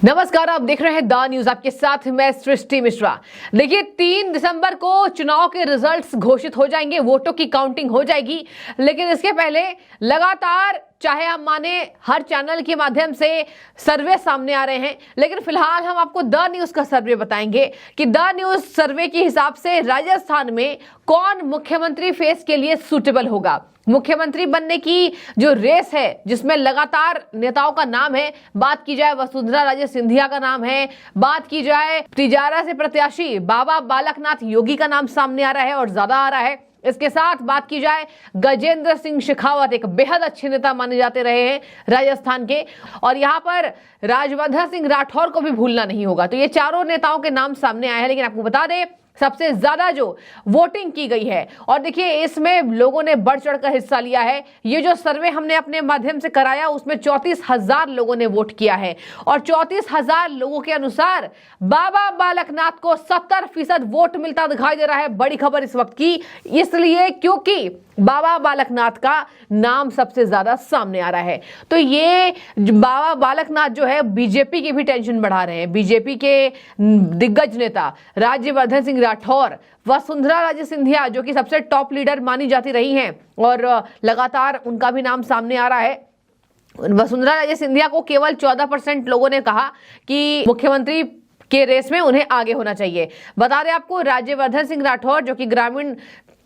नमस्कार, आप देख रहे हैं द न्यूज। आपके साथ मैं सृष्टि मिश्रा। देखिए, 3 दिसंबर को चुनाव के रिजल्ट्स घोषित हो जाएंगे, वोटों की काउंटिंग हो जाएगी। लेकिन इसके पहले लगातार, चाहे आप माने, हर चैनल के माध्यम से सर्वे सामने आ रहे हैं। लेकिन फिलहाल हम आपको द न्यूज का सर्वे बताएंगे कि द न्यूज सर्वे के हिसाब से राजस्थान में कौन मुख्यमंत्री फेस के लिए सूटेबल होगा। मुख्यमंत्री बनने की जो रेस है, जिसमें लगातार नेताओं का नाम है, बात की जाए वसुंधरा राजे सिंधिया का नाम है, बात की जाए तिजारा से प्रत्याशी बाबा बालकनाथ योगी का नाम सामने आ रहा है और ज्यादा आ रहा है। इसके साथ बात की जाए गजेंद्र सिंह शेखावत, एक बेहद अच्छे नेता माने जाते रहे हैं राजस्थान के, और यहां पर राजवर्धन सिंह राठौर को भी भूलना नहीं होगा। तो ये चारों नेताओं के नाम सामने आए हैं। लेकिन आपको बता दें, सबसे ज्यादा जो वोटिंग की गई है, और देखिए इसमें लोगों ने बढ़ चढ़कर हिस्सा लिया है। ये जो सर्वे हमने अपने माध्यम से कराया, उसमें 34,000 लोगों ने वोट किया है और 34,000 लोगों के अनुसार बाबा बालकनाथ को 70% वोट मिलता दिखाई दे रहा है। बड़ी खबर इस वक्त की, इसलिए क्योंकि बाबा बालकनाथ का नाम सबसे ज्यादा सामने आ रहा है। तो ये बाबा बालकनाथ जो है, बीजेपी की भी टेंशन बढ़ा रहे हैं। बीजेपी के दिग्गज नेता राज्यवर्धन सिंह राठौर, वसुंधरा राजे सिंधिया जो कि सबसे टॉप लीडर मानी जाती रही हैं, और लगातार उनका भी नाम सामने आ रहा है। वसुंधरा राजे सिंधिया को केवल 14% लोगों ने कहा कि मुख्यमंत्री के रेस में उन्हें आगे होना चाहिए। बता दें आपको, राज्यवर्धन सिंह राठौर जो कि ग्रामीण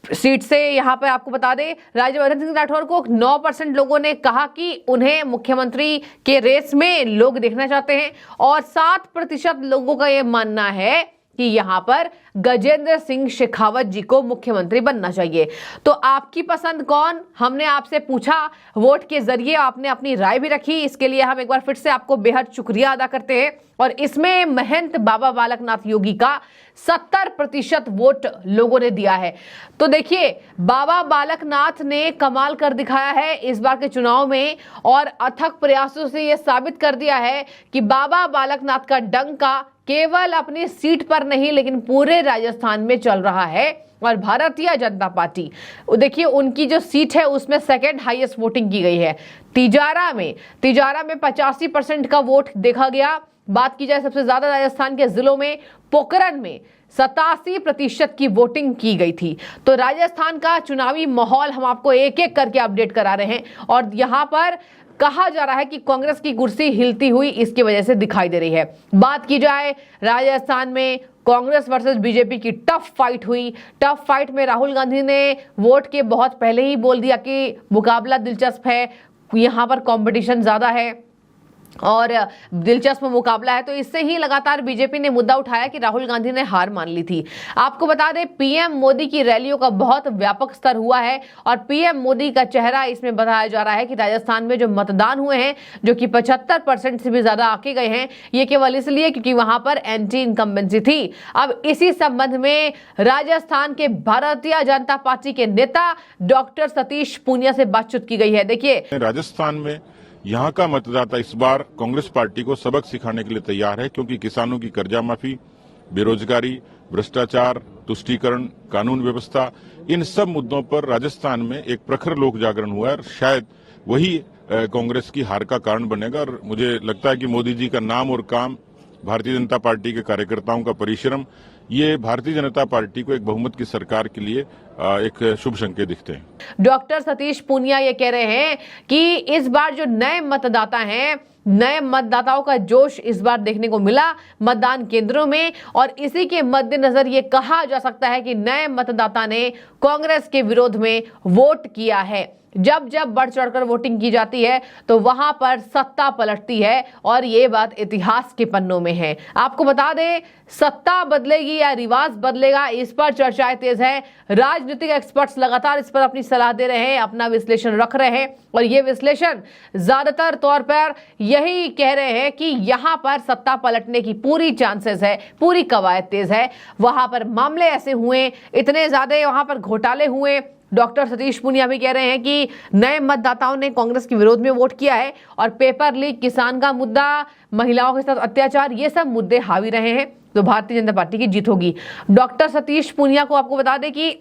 सीट से, यहां पर आपको बता दें, राज्यवर्धन सिंह राठौर को 9% लोगों ने कहा कि उन्हें मुख्यमंत्री के रेस में लोग देखना चाहते हैं, और 7% लोगों का यह मानना है कि यहां पर गजेंद्र सिंह शेखावत जी को मुख्यमंत्री बनना चाहिए। तो आपकी पसंद कौन? हमने आपसे पूछा, वोट के जरिए आपने अपनी राय भी रखी। इसके लिए हम एक बार फिर से आपको बेहद शुक्रिया अदा करते हैं। और इसमें महंत बाबा बालकनाथ योगी का 70% वोट लोगों ने दिया है। तो देखिए, बाबा बालकनाथ ने कमाल कर दिखाया है इस बार के चुनाव में, और अथक प्रयासों से यह साबित कर दिया है कि बाबा बालकनाथ का डंका केवल अपनी सीट पर नहीं, लेकिन पूरे राजस्थान में चल रहा है। और भारतीय जनता पार्टी, देखिए उनकी जो सीट है उसमें सेकंड हाईएस्ट वोटिंग की गई है। तिजारा में 85% का वोट देखा गया। बात की जाए सबसे ज्यादा राजस्थान के जिलों में, पोखरण में 87% की वोटिंग की गई थी। तो राजस्थान का चुनावी माहौल हम आपको एक एक करके अपडेट करा रहे हैं, और यहां पर कहा जा रहा है कि कांग्रेस की कुर्सी हिलती हुई इसकी वजह से दिखाई दे रही है। बात की जाए राजस्थान में, कांग्रेस वर्सेस बीजेपी की टफ फाइट हुई। टफ फाइट में राहुल गांधी ने वोट के बहुत पहले ही बोल दिया कि मुकाबला दिलचस्प है, यहां पर कंपटीशन ज्यादा है और दिलचस्प मुकाबला है। तो इससे ही लगातार बीजेपी ने मुद्दा उठाया कि राहुल गांधी ने हार मान ली थी। आपको बता दें, पीएम मोदी की रैलियों का बहुत व्यापक स्तर हुआ है, और पीएम मोदी का चेहरा इसमें बताया जा रहा है कि राजस्थान में जो मतदान हुए हैं, जो कि 75% से भी ज्यादा आके गए हैं, ये केवल इसलिए क्योंकि वहां पर एंटी इनकम्बेंसी थी। अब इसी संबंध में राजस्थान के भारतीय जनता पार्टी के नेता डॉक्टर सतीश पूनिया से बातचीत की गई है। देखिए, राजस्थान में यहाँ का मतदाता इस बार कांग्रेस पार्टी को सबक सिखाने के लिए तैयार है, क्योंकि किसानों की कर्जा माफी, बेरोजगारी, भ्रष्टाचार, तुष्टीकरण, कानून व्यवस्था, इन सब मुद्दों पर राजस्थान में एक प्रखर लोक जागरण हुआ है, और शायद वही कांग्रेस की हार का कारण बनेगा। और मुझे लगता है कि मोदी जी का नाम और काम, भारतीय जनता पार्टी के कार्यकर्ताओं का परिश्रम, ये भारतीय जनता पार्टी को एक बहुमत की सरकार के लिए एक शुभ संकेत दिखते हैं। डॉक्टर सतीश पूनिया ये कह रहे हैं कि इस बार जो नए मतदाता हैं, नए मतदाताओं का जोश इस बार देखने को मिला मतदान केंद्रों में, और इसी के मद्देनजर ये कहा जा सकता है कि नए मतदाता ने कांग्रेस के विरोध में वोट किया है। जब जब बढ़ चढ़कर वोटिंग की जाती है तो वहां पर सत्ता पलटती है, और ये बात इतिहास के पन्नों में है। आपको बता दें, सत्ता बदलेगी या रिवाज बदलेगा, इस पर चर्चाएं तेज है। राजनीतिक एक्सपर्ट्स लगातार इस पर अपनी सलाह दे रहे हैं, अपना विश्लेषण रख रहे हैं, और ये विश्लेषण ज्यादातर तौर पर यही कह रहे हैं कि यहां पर सत्ता पलटने की पूरी चांसेस है, पूरी कवायद तेज है। वहां पर मामले ऐसे हुए, इतने ज्यादा वहां पर घोटाले हुए। डॉक्टर सतीश पूनिया भी कह रहे हैं कि नए मतदाताओं ने कांग्रेस के विरोध में वोट किया है, और पेपर लीक, किसान का मुद्दा, महिलाओं के साथ अत्याचार, ये सब मुद्दे हावी रहे हैं। तो भारतीय जनता पार्टी की जीत होगी। डॉक्टर सतीश पूनिया को आपको बता दें कि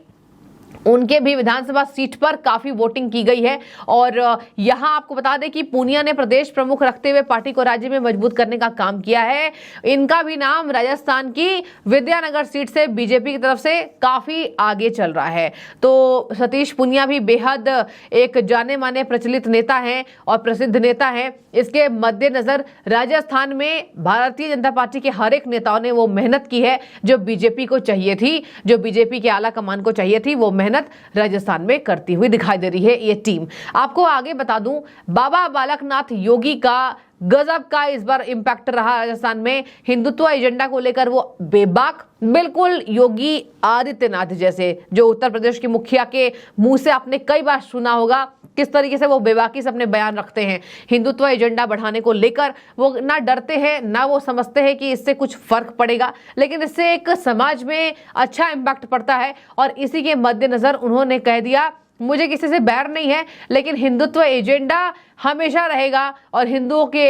उनके भी विधानसभा सीट पर काफी वोटिंग की गई है। और यहां आपको बता दें कि पूनिया ने प्रदेश प्रमुख रखते हुए पार्टी को राज्य में मजबूत करने का काम किया है। इनका भी नाम राजस्थान की विद्यानगर सीट से बीजेपी की तरफ से काफी आगे चल रहा है। तो सतीश पूनिया भी बेहद एक जाने माने प्रचलित नेता हैं और प्रसिद्ध नेता हैं। इसके मद्देनजर राजस्थान में भारतीय जनता पार्टी के हर एक नेताओं ने वो मेहनत की है जो बीजेपी को चाहिए थी, जो बीजेपी के आला कमान को चाहिए थी, वो मेहनत राजस्थान में करती हुई दिखाई दे रही है ये टीम। आपको आगे बता दूं, बाबा बालकनाथ योगी का गजब का इस बार इंपैक्ट रहा राजस्थान में। हिंदुत्व एजेंडा को लेकर वो बेबाक, बिल्कुल योगी आदित्यनाथ जैसे, जो उत्तर प्रदेश के मुखिया के मुंह से आपने कई बार सुना होगा किस तरीके से वो बेबाकी से अपने बयान रखते हैं। हिंदुत्व एजेंडा बढ़ाने को लेकर वो ना डरते हैं, ना वो समझते हैं कि इससे कुछ फर्क पड़ेगा, लेकिन इससे एक समाज में अच्छा इंपैक्ट पड़ता है। और इसी के मद्देनजर उन्होंने कह दिया, मुझे किसी से बैर नहीं है, लेकिन हिंदुत्व एजेंडा हमेशा रहेगा और हिंदुओं के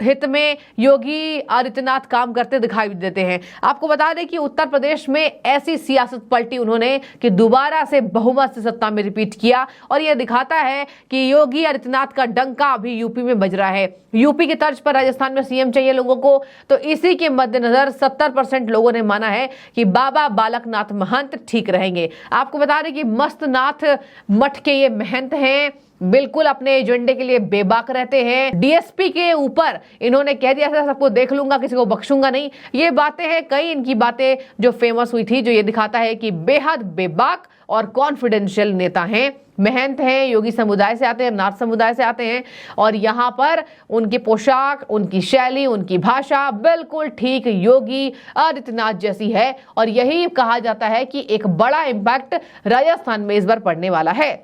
हित में योगी आदित्यनाथ काम करते दिखाई देते हैं। आपको बता दें कि उत्तर प्रदेश में ऐसी सियासत पलटी उन्होंने कि दोबारा से बहुमत से सत्ता में रिपीट किया। और यह दिखाता है कि योगी आदित्यनाथ का डंका अभी यूपी में बज रहा है। यूपी की तर्ज पर राजस्थान में सीएम चाहिए लोगों को, तो इसी के मद्देनजर 70% लोगों ने माना है कि बाबा बालकनाथ महंत ठीक रहेंगे। आपको बता दें कि मस्तनाथ मठ के ये महंत हैं, बिल्कुल अपने एजेंडे के लिए बेबाक रहते हैं। डीएसपी के ऊपर इन्होंने कह दिया था सबको देख लूंगा, किसी को बख्शूंगा नहीं। ये बातें हैं, कई इनकी बातें जो फेमस हुई थी, जो ये दिखाता है कि बेहद बेबाक और कॉन्फिडेंशियल नेता हैं, महंत हैं, योगी समुदाय से आते हैं, नाथ समुदाय से आते हैं। और यहाँ पर उनकी पोशाक, उनकी शैली, उनकी भाषा बिल्कुल ठीक योगी आदित्यनाथ जैसी है। और यही कहा जाता है कि एक बड़ा इम्पैक्ट राजस्थान में इस बार पड़ने वाला है।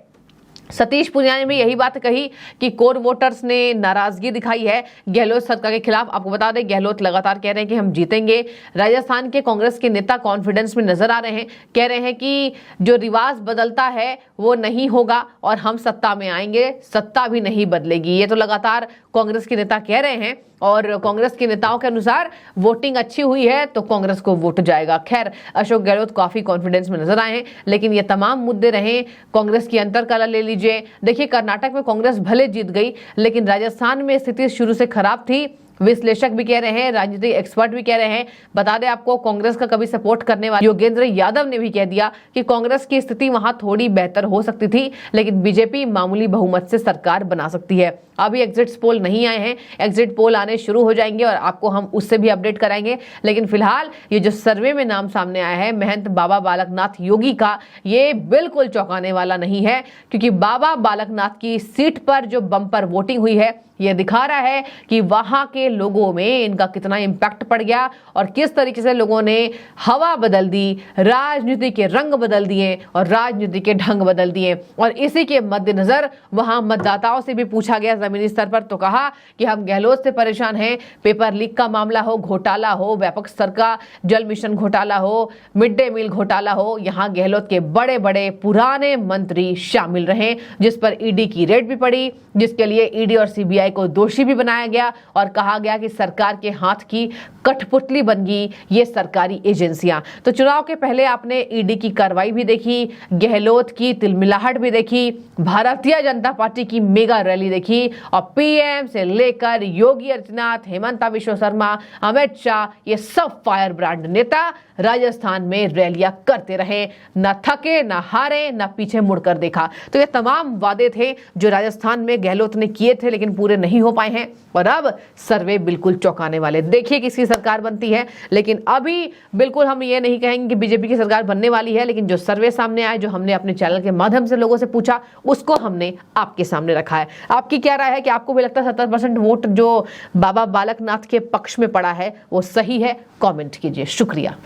सतीश पूनिया ने भी यही बात कही कि कोर वोटर्स ने नाराजगी दिखाई है गहलोत सरकार के खिलाफ। आपको बता दें, गहलोत लगातार कह रहे हैं कि हम जीतेंगे। राजस्थान के कांग्रेस के नेता कॉन्फिडेंस में नजर आ रहे हैं, कह रहे हैं कि जो रिवाज बदलता है वो नहीं होगा और हम सत्ता में आएंगे, सत्ता भी नहीं बदलेगी। ये तो लगातार कांग्रेस के नेता कह रहे हैं। और कांग्रेस के नेताओं के अनुसार वोटिंग अच्छी हुई है तो कांग्रेस को वोट जाएगा। खैर, अशोक गहलोत काफी कॉन्फिडेंस में नजर आए हैं, लेकिन ये तमाम मुद्दे रहे। कांग्रेस की अंतरकलह ले लीजिए, देखिए कर्नाटक में कांग्रेस भले जीत गई, लेकिन राजस्थान में स्थिति शुरू से खराब थी। विश्लेषक भी कह रहे हैं, राजनीतिक एक्सपर्ट भी कह रहे हैं। बता दें आपको, कांग्रेस का कभी सपोर्ट करने वाले योगेंद्र यादव ने भी कह दिया कि कांग्रेस की स्थिति वहां थोड़ी बेहतर हो सकती थी, लेकिन बीजेपी मामूली बहुमत से सरकार बना सकती है। अभी एग्जिट पोल नहीं आए हैं, एग्जिट पोल आने शुरू हो जाएंगे और आपको हम उससे भी अपडेट कराएंगे। लेकिन फिलहाल ये जो सर्वे में नाम सामने आया है महंत बाबा बालकनाथ योगी का, ये बिल्कुल चौंकाने वाला नहीं है, क्योंकि बाबा बालकनाथ की सीट पर जो बम्पर वोटिंग हुई है यह दिखा रहा है कि वहां के लोगों में इनका कितना इंपैक्ट पड़ गया और किस तरीके से लोगों ने हवा बदल दी, राजनीति के रंग बदल दिए और राजनीति के ढंग बदल दिए। और इसी के मद्देनजर वहां मतदाताओं से भी पूछा गया जमीनी स्तर पर, तो कहा कि हम गहलोत से परेशान हैं। पेपर लीक का मामला हो, घोटाला हो, व्यापक स्तर का जल मिशन घोटाला हो, मिड डे मील घोटाला हो, यहाँ गहलोत के बड़े बड़े पुराने मंत्री शामिल रहे, जिस पर ईडी की रेड भी पड़ी, जिसके लिए ईडी और सीबीआई को दोषी भी बनाया गया और कहा गया कि सरकार के हाथ की कठपुतली बन गई ये सरकारी एजेंसियां। तो चुनाव के पहले आपने ईडी की कार्रवाई भी देखी, गहलोत की तिलमिलाहट भी देखी, भारतीय जनता पार्टी की मेगा रैली देखी और पीएम से लेकर योगी आदित्यनाथ, हेमंता बिश्व शर्मा, अमित शाह, ये सब फायर ब्रांड नेता राजस्थान में रैलियां करते रहे, न थके, न हारे, न पीछे मुड़कर देखा। तो ये तमाम वादे थे जो राजस्थान में गहलोत ने किए थे, लेकिन पूरे नहीं हो पाए हैं। और अब सर्वे बिल्कुल चौंकाने वाले, देखिए किसकी सरकार बनती है। लेकिन अभी बिल्कुल हम ये नहीं कहेंगे कि बीजेपी की सरकार बनने वाली है, लेकिन जो सर्वे सामने आए, जो हमने अपने चैनल के माध्यम से लोगों से पूछा, उसको हमने आपके सामने रखा है। आपकी क्या राय है कि आपको भी लगता है 70% वोट जो बाबा बालकनाथ के पक्ष में पड़ा है वो सही है? कॉमेंट कीजिए। शुक्रिया।